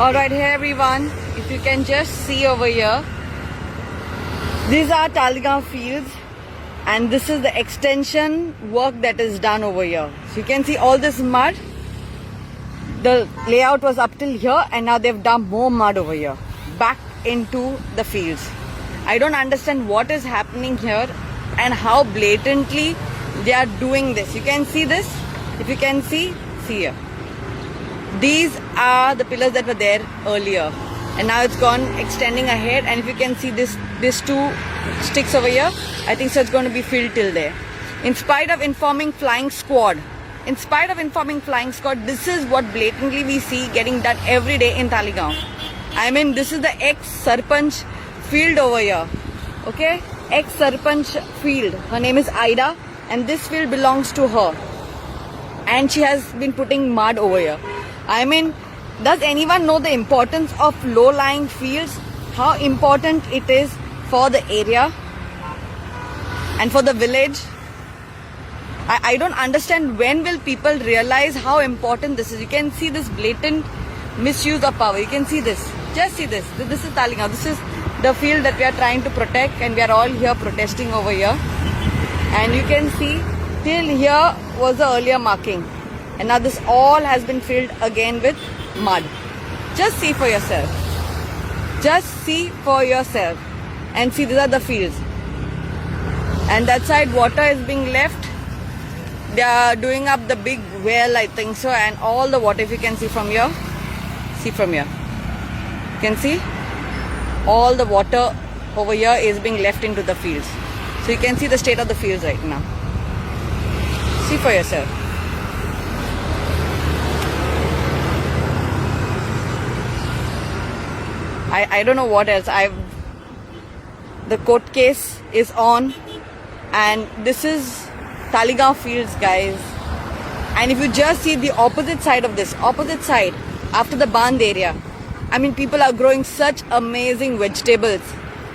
Alright, hey everyone, if you can just see over here, these are Talegaon fields and this is the extension work that is done over here. So you can see all this mud. The layout was up till here and now they've dumped more mud over here, back into the fields. I don't understand what is happening here and how blatantly they are doing this. You can see this, if you can see here. These are the pillars that were there earlier and now it's gone extending ahead, and if you can see these two sticks over here, I think so it's going to be filled till there. In spite of informing flying squad, this is what blatantly we see getting done every day in Talegaon. I mean, this is the ex-Sarpanch field over here, okay? Ex-Sarpanch field. Her name is Ida and this field belongs to her. And she has been putting mud over here. I mean, does anyone know the importance of low-lying fields? How important it is for the area and for the village? I don't understand when will people realize how important this is. You can see this blatant misuse of power. You can see this. Just see this. This is Talegaon. This is the field that we are trying to protect and we are all here protesting over here. And you can see till here was the earlier marking. And now this all has been filled again with mud. Just see for yourself. Just see for yourself. And see, these are the fields. And that side water is being left. They are doing up the big well, I think so. And all the water, if you can see from here. See from here. You can see all the water over here is being left into the fields. So you can see the state of the fields right now. See for yourself. I don't know what else. The court case is on and this is Talegaon fields, guys. And if you just see the opposite side of this, opposite side after the Bandh area, I mean, people are growing such amazing vegetables.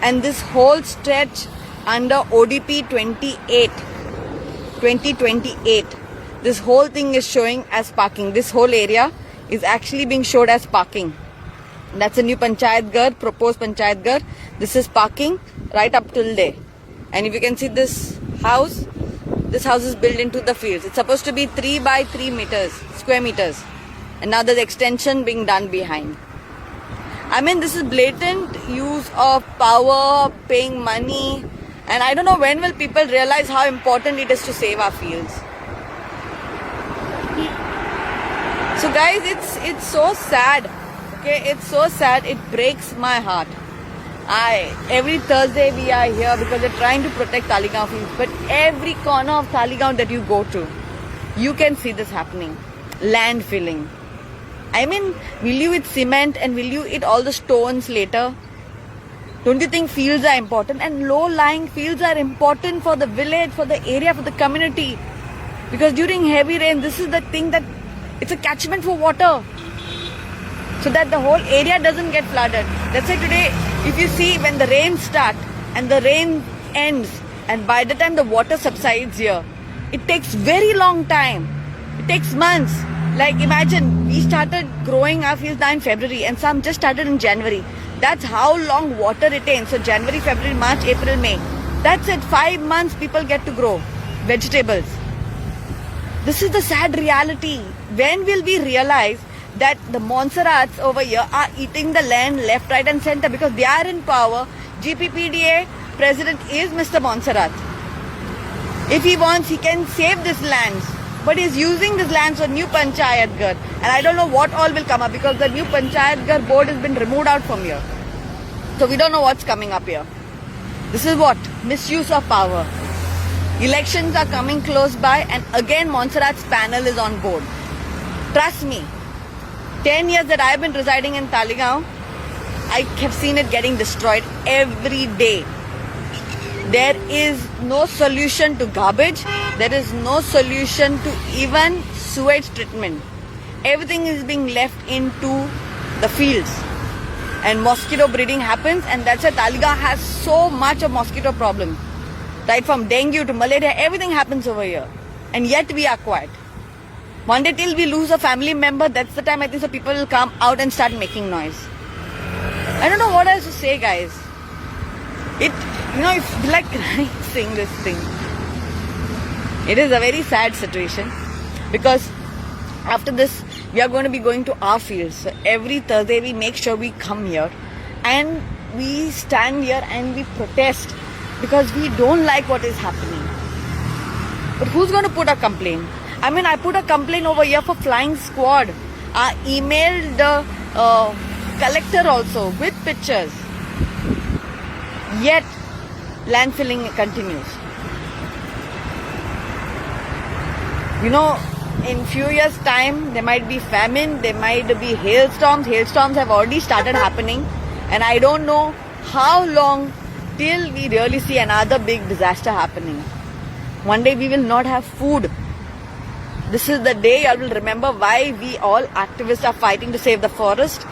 And this whole stretch under ODP 2028, this whole thing is showing as parking. This whole area is actually being showed as parking. That's a new Panchayat Ghar, proposed Panchayat Ghar. This is parking right up till there. And if you can see this house is built into the fields. It's supposed to be 3 by 3 square meters. And now there's extension being done behind. I mean, this is blatant use of power, paying money. And I don't know when will people realize how important it is to save our fields. So guys, it's so sad. Okay, it's so sad. It breaks my heart. Every Thursday we are here because we're trying to protect Talegaon fields. But every corner of Talegaon that you go to, you can see this happening. Land filling. I mean, will you eat cement and will you eat all the stones later? Don't you think fields are important? And low-lying fields are important for the village, for the area, for the community. Because during heavy rain, this is the thing that it's a catchment for water. So that the whole area doesn't get flooded. That's why today, if you see when the rain starts and the rain ends, and by the time the water subsides here, it takes very long time. It takes months. Like imagine, we started growing our fields now in February and some just started in January. That's how long water retains. So January, February, March, April, May. That's it. 5 months people get to grow vegetables. This is the sad reality. When will we realize that the Monserrats over here are eating the land left, right and center because they are in power? GPPDA president is Mr. Monserrat. If he wants, he can save this lands. But he's using this lands for new Panchayat Ghar. And I don't know what all will come up because the new Panchayat Ghar board has been removed out from here. So we don't know what's coming up here. This is what? Misuse of power. Elections are coming close by and again Monserrat's panel is on board. Trust me. 10 years that I've been residing in Talegaon, I have seen it getting destroyed every day. There is no solution to garbage. There is no solution to even sewage treatment. Everything is being left into the fields. And mosquito breeding happens, and that's why Talegaon has so much of mosquito problem. Right from dengue to malaria, everything happens over here. And yet we are quiet. One day till we lose a family member, that's the time I think so people will come out and start making noise. I don't know what else to say, guys. It's like saying this thing. It is a very sad situation because after this, we are going to be going to our fields. So every Thursday, we make sure we come here and we stand here and we protest because we don't like what is happening. But who's going to put a complaint? I mean, I put a complaint over here for flying squad. I emailed the collector also with pictures. Yet, landfilling continues. In few years' time, there might be famine, there might be hailstorms. Hailstorms have already started happening. And I don't know how long till we really see another big disaster happening. One day we will not have food. This is the day I will remember why we all activists are fighting to save the forest,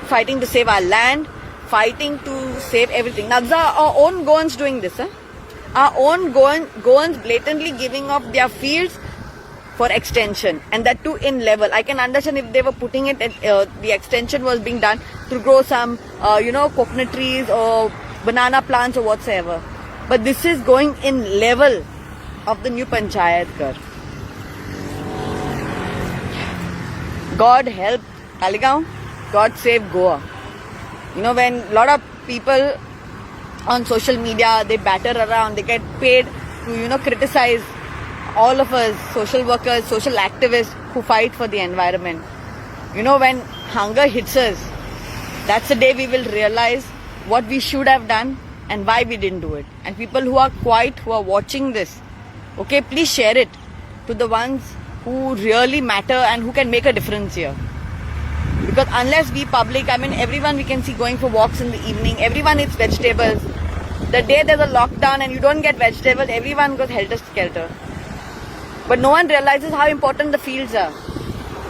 fighting to save our land, fighting to save everything. Now, these are our own Goans doing this. Our own Goans blatantly giving up their fields for extension, and that too in level. I can understand if they were putting it at, the extension was being done to grow some, coconut trees or banana plants or whatsoever. But this is going in level of the new Panchayat Ghar. God help Talegaon, God save Goa. When a lot of people on social media, they batter around, they get paid to, criticize all of us, social workers, social activists who fight for the environment. When hunger hits us, that's the day we will realize what we should have done and why we didn't do it. And people who are quiet, who are watching this, okay, please share it to the ones who really matter and who can make a difference here. Because unless we public, everyone we can see going for walks in the evening, everyone eats vegetables. The day there's a lockdown and you don't get vegetables, everyone goes helter-skelter. But no one realizes how important the fields are.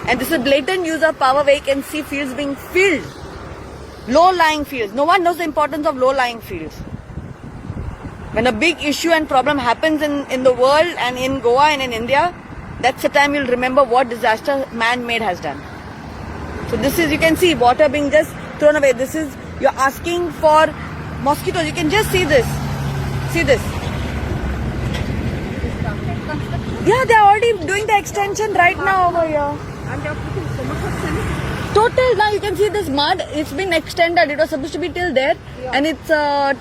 And this is blatant use of power where you can see fields being filled. Low-lying fields. No one knows the importance of low-lying fields. When a big issue and problem happens in the world and in Goa and in India, that's the time you'll remember what disaster man-made has done. So this is, you can see water being just thrown away. This is, you're asking for mosquitoes. You can just see this. See this. Yeah, they're already doing the extension right now over here. And they're putting so much of cement. Total, now you can see this mud, it's been extended. It was supposed to be till there. Yeah. And it's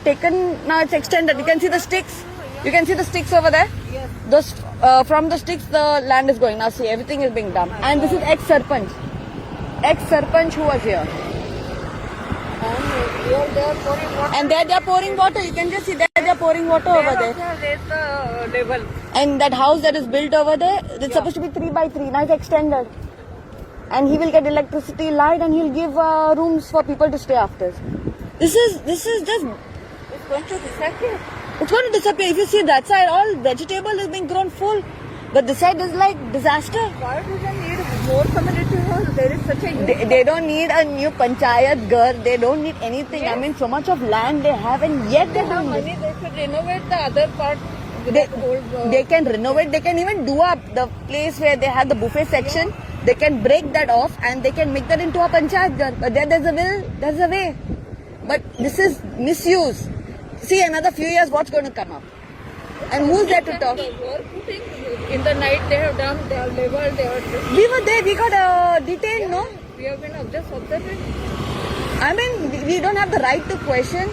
taken, now it's extended. You can see the sticks. You can see the sticks over there. Yes. Those, from the sticks, the land is going. Now see, everything is being done. And this is ex-Sarpanch. Ex-Sarpanch who was here. And they're pouring water. And there they are pouring water. You can just see there they are pouring water over there. Raise the level. And that house that is built over there, it's supposed to be 3 by 3. Now it's extended. And he will get electricity, light, and he'll give rooms for people to stay after. This is just... It's going to disappear. It's going to disappear. If you see that side, all vegetable is being grown full. But this side is like disaster. Why do they need more community halls? There is such a... They don't need a new Panchayat Ghar. They don't need anything. Yes. So much of land they have, and yet They have money, they should renovate the other part. They can renovate. They can even do up the place where they have the buffet section. They can break that off and they can make that into a Panchayat Ghar. But there's a will, there's a way. But this is misuse. See, another few years, what's going to come up? And who's there to talk? They were putting, in the night they have done, they have leveled, they have... We were there, we got detained, no? We have been just observing. We don't have the right to question.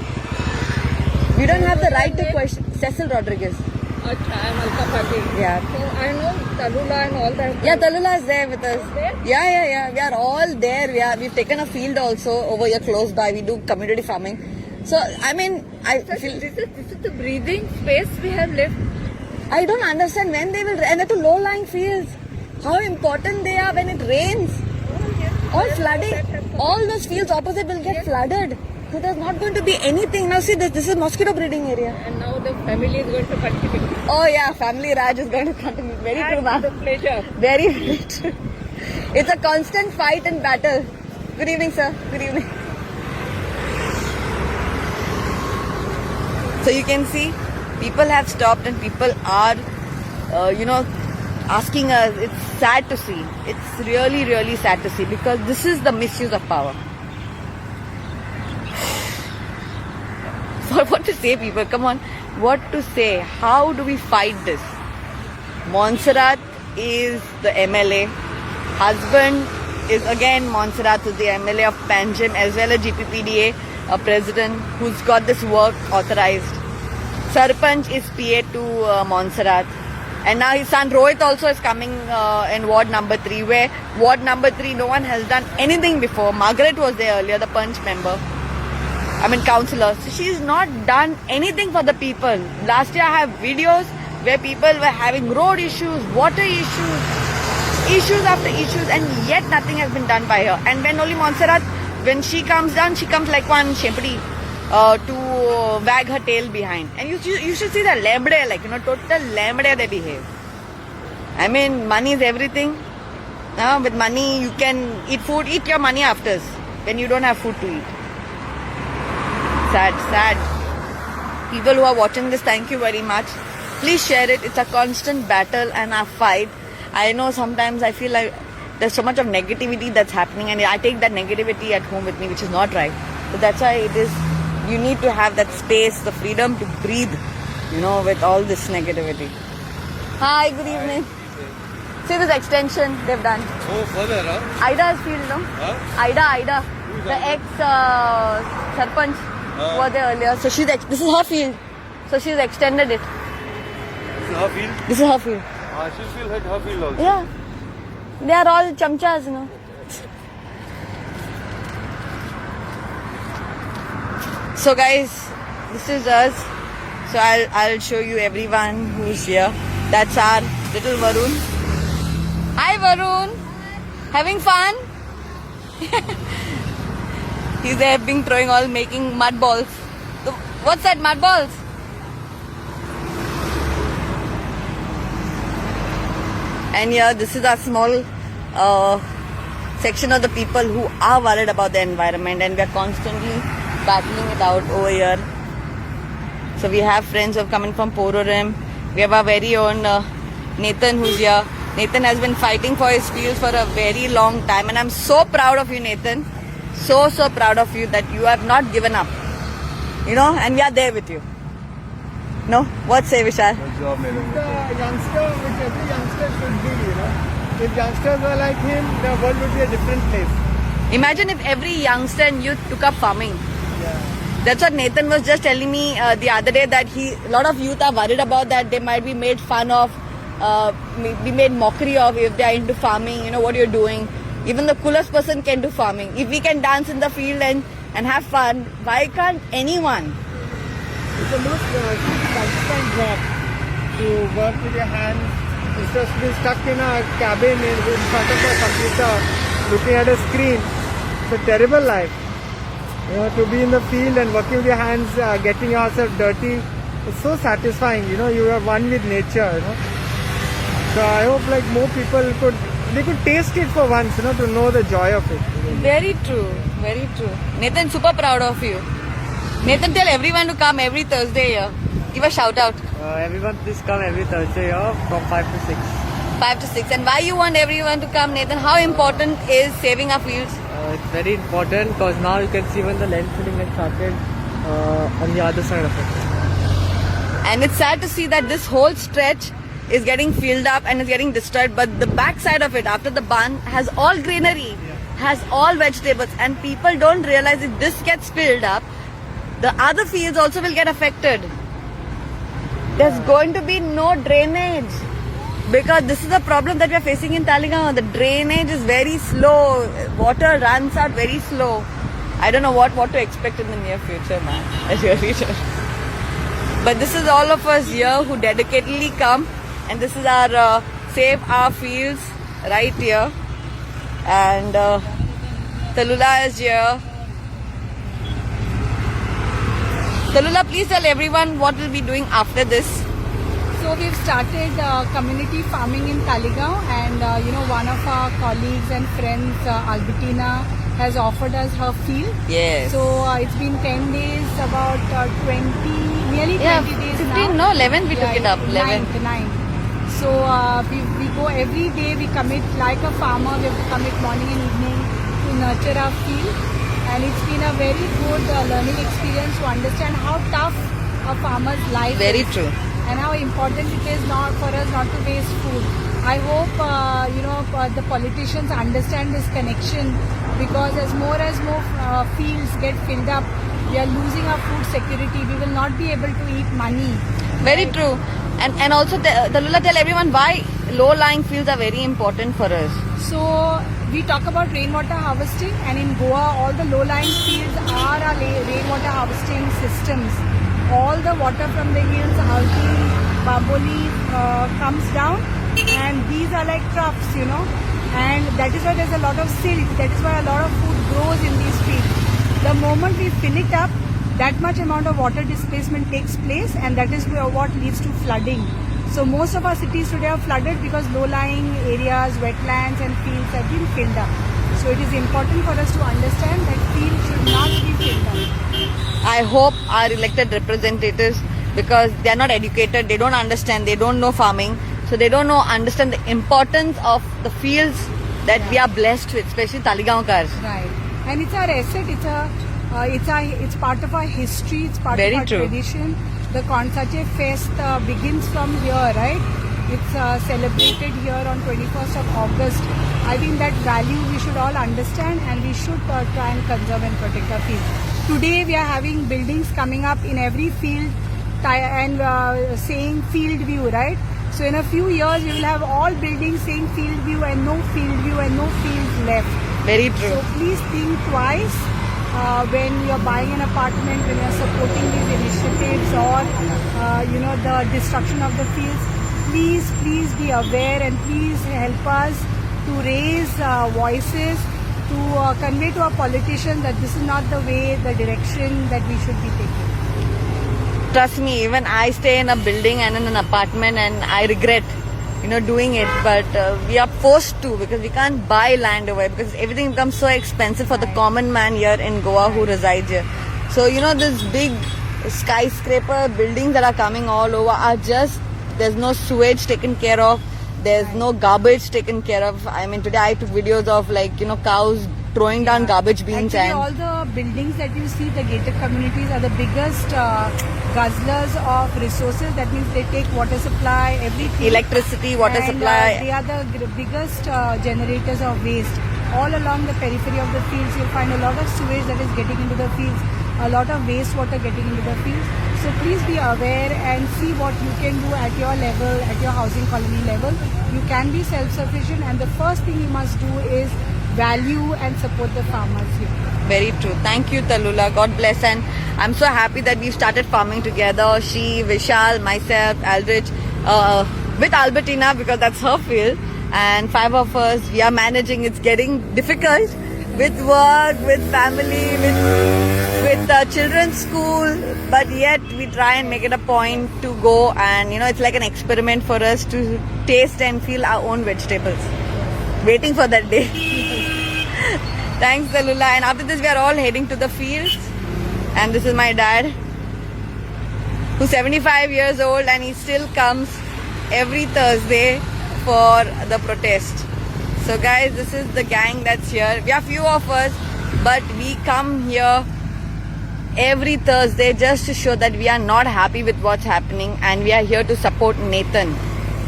We don't have the right to question. Cecil Rodriguez. Acha, I am Alka Patil. Yeah. So I know Talula and all that. Yeah, Talula is there with us. There? Yeah. We are all there. We've taken a field also over here close by. We do community farming. So, I feel... This is the breathing space we have left. I don't understand when they will... And they're to low-lying fields. How important they are when it rains. All flooding. All those fields opposite will get flooded. So there's not going to be anything. Now see, this is mosquito breeding area. And now the family is going to continue. Oh yeah, family Raj is going to continue. Very true, ma'am. It's a pleasure. Very, very true. It's a constant fight and battle. Good evening, sir. Good evening. So you can see, people have stopped and people are, asking us. It's sad to see. It's really, really sad to see because this is the misuse of power. So what to say, people? Come on. What to say? How do we fight this? Montserrat is the MLA. Husband is again Montserrat, who's the MLA of Panjim, as well as GPPDA, a president who's got this work authorized. Sarpanch is PA to Montserrat. And now his son Rohit also is coming in ward number 3, where ward number 3 no one has done anything before. Margaret was there earlier, the Punch member. Councillor. So she's not done anything for the people. Last year I have videos where people were having road issues, water issues after issues, and yet nothing has been done by her. And when only Montserrat, when she comes down, she comes like one shempadi to wag her tail behind. And you should see the lembre, like, total lembre they behave. Money is everything. With money you can eat food, eat your money after when you don't have food to eat. Sad. People who are watching this, thank you very much. Please share it. It's a constant battle and a fight. I know sometimes I feel like there's so much of negativity that's happening, and I take that negativity at home with me, which is not right. So that's why it is, you need to have that space, the freedom to breathe, with all this negativity. Hi, good evening. See this extension they've done. Oh, further, huh? Ida's field, no? Huh? Ida. The ex-Sarpanch was there earlier. So this is her field. So she's extended it. This is her field? This is her field. She will hit her field also. Yeah. They are all chamchas, So guys, this is us. So I'll show you everyone who's here. That's our little Varun. Hi Varun. Having fun? He's there making mud balls. So, what's that, mud balls? And here, this is a small section of the people who are worried about the environment, and we are constantly battling it out over here. So we have friends who have come in from Pororim. We have our very own Nathan who's here. Nathan has been fighting for his fields for a very long time, and I'm so proud of you, Nathan. So proud of you that you have not given up. And we are there with you. No? What say, Vishal? Good job, The youngster, which every youngster should be, If youngsters were like him, the world would be a different place. Imagine if every youngster and youth took up farming. Yeah. That's what Nathan was just telling me the other day, that a lot of youth are worried about that they might be made fun of, be made mockery of if they are into farming, what you're doing. Even the coolest person can do farming. If we can dance in the field and have fun, why can't anyone? It's the most satisfying job to work with your hands instead of being stuck in a cabin in front of a computer looking at a screen. It's a terrible life. To be in the field and working with your hands, getting yourself dirty, it's so satisfying. You are one with nature. So I hope more people could taste it for once, to know the joy of it. Very true. Nathan, super proud of you. Nathan, tell everyone to come every Thursday here. Give a shout out. Everyone please come every Thursday from 5 to 6. 5 to 6. And why you want everyone to come, Nathan? How important is saving our fields? It's very important because now you can see when the land filling has started on the other side of it. And it's sad to see that this whole stretch is getting filled up and is getting destroyed, but the back side of it after the barn has all greenery, has all vegetables, and people don't realize if this gets filled up, the other fields also will get affected. There's going to be no drainage because this is the problem that we are facing in Talegaon. The drainage is very slow. Water runs out very slow. I don't know what to expect in the near future, man. I really don't. But this is all of us here who dedicatedly come, and this is our Save Our Fields right here. And Talula is here. Talula, please tell everyone what we'll be doing after this. So we've started community farming in Talegaon, and one of our colleagues and friends, Albertina, has offered us her field. Yes. So it's been 10 days, about nearly 20 days 15, now. no, 11 we took it up. 11. 9. So we go So every day we commit, like a farmer, we have to commit morning and evening to nurture our field. And it's been a very good learning experience to understand how tough a farmer's life Very is. true. And how important it is not for us not to waste food. I hope the politicians understand this connection, because as more fields get filled up, we are losing our food security. We will not be able to eat money. Very true. And also, Talula, tell everyone why low-lying fields are very important for us. So we talk about rainwater harvesting, and in Goa, all the low-lying fields are our rainwater harvesting systems. All the water from the hills, Haldi, Baboli, comes down, and these are like troughs, and that is why there's a lot of silt. That is why a lot of food grows in these fields. The moment we fill it up, that much amount of water displacement takes place, and that is what leads to flooding. So most of our cities today are flooded because low-lying areas, wetlands and fields have been filled up. So it is important for us to understand that fields should not be filled up. I hope our elected representatives, because they are not educated, they don't understand, they don't know farming, so they don't understand the importance of the fields that we are blessed with, especially Taligaonkars. Right, and it's our asset. It's part of our history. It's part Very of our true. tradition. The Consache Fest begins from here, right? It's celebrated here on 21st of August. I think that value we should all understand, and we should try and conserve and protect our fields. Today we are having buildings coming up in every field and saying field view, right? So in a few years we will have all buildings saying field view and no field view and no fields left. Very true. So please think twice when you're buying an apartment, when you're supporting these initiatives, or the destruction of the fields. Please be aware, and please help us to raise voices, to convey to our politicians that this is not the way, the direction that we should be taking. Trust me, even I stay in a building and in an apartment, and I regret, doing it. But we are forced to, because we can't buy land over here, because everything becomes so expensive for the common man here in Goa who resides here. So, this big skyscraper buildings that are coming all over are just, there's no sewage taken care of. There's no garbage taken care of. I mean, today I took videos of cows throwing down garbage bins. Actually, And all the buildings that you see, the gated communities, are the biggest guzzlers of resources. That means they take water supply, everything. Electricity, water and, supply. They are the biggest generators of waste. All along the periphery of the fields, you'll find a lot of sewage that is getting into the fields, a lot of wastewater getting into the fields. So please be aware and see what you can do at your level, at your housing colony level. You can be self-sufficient, and the first thing you must do is value and support the farmers here. Very true. Thank you, Talula. God bless. And I'm so happy that we've started farming together. She, Vishal, myself, Aldrich, with Albertina, because that's her field. And 5 of us, we are managing. It's getting difficult with work, with family, with children's school. But yet we try and make it a point to go. And, it's like an experiment for us to taste and feel our own vegetables. Waiting for that day. Thanks, Talula. And after this, we are all heading to the fields. And this is my dad, who's 75 years old, and he still comes every Thursday for the protest. So guys, this is the gang that's here. We are few of us, but we come here every Thursday just to show that we are not happy with what's happening, and we are here to support Nathan.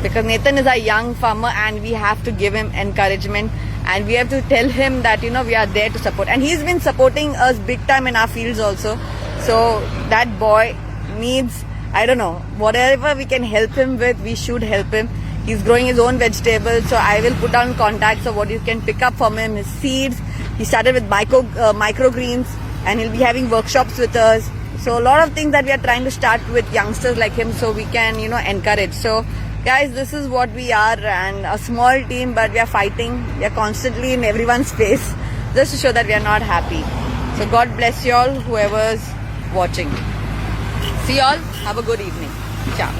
Because Nathan is a young farmer, and we have to give him encouragement, and we have to tell him that, we are there to support. And he's been supporting us big time in our fields also. So that boy needs, whatever we can help him with, we should help him. He's growing his own vegetables, so I will put down contacts of what you can pick up from him, his seeds. He started with microgreens, and he'll be having workshops with us. So a lot of things that we are trying to start with youngsters like him, so we can, encourage. So guys, this is what we are, and a small team, but we are fighting. We are constantly in everyone's face just to show that we are not happy. So God bless you all, whoever's watching. See you all. Have a good evening. Ciao.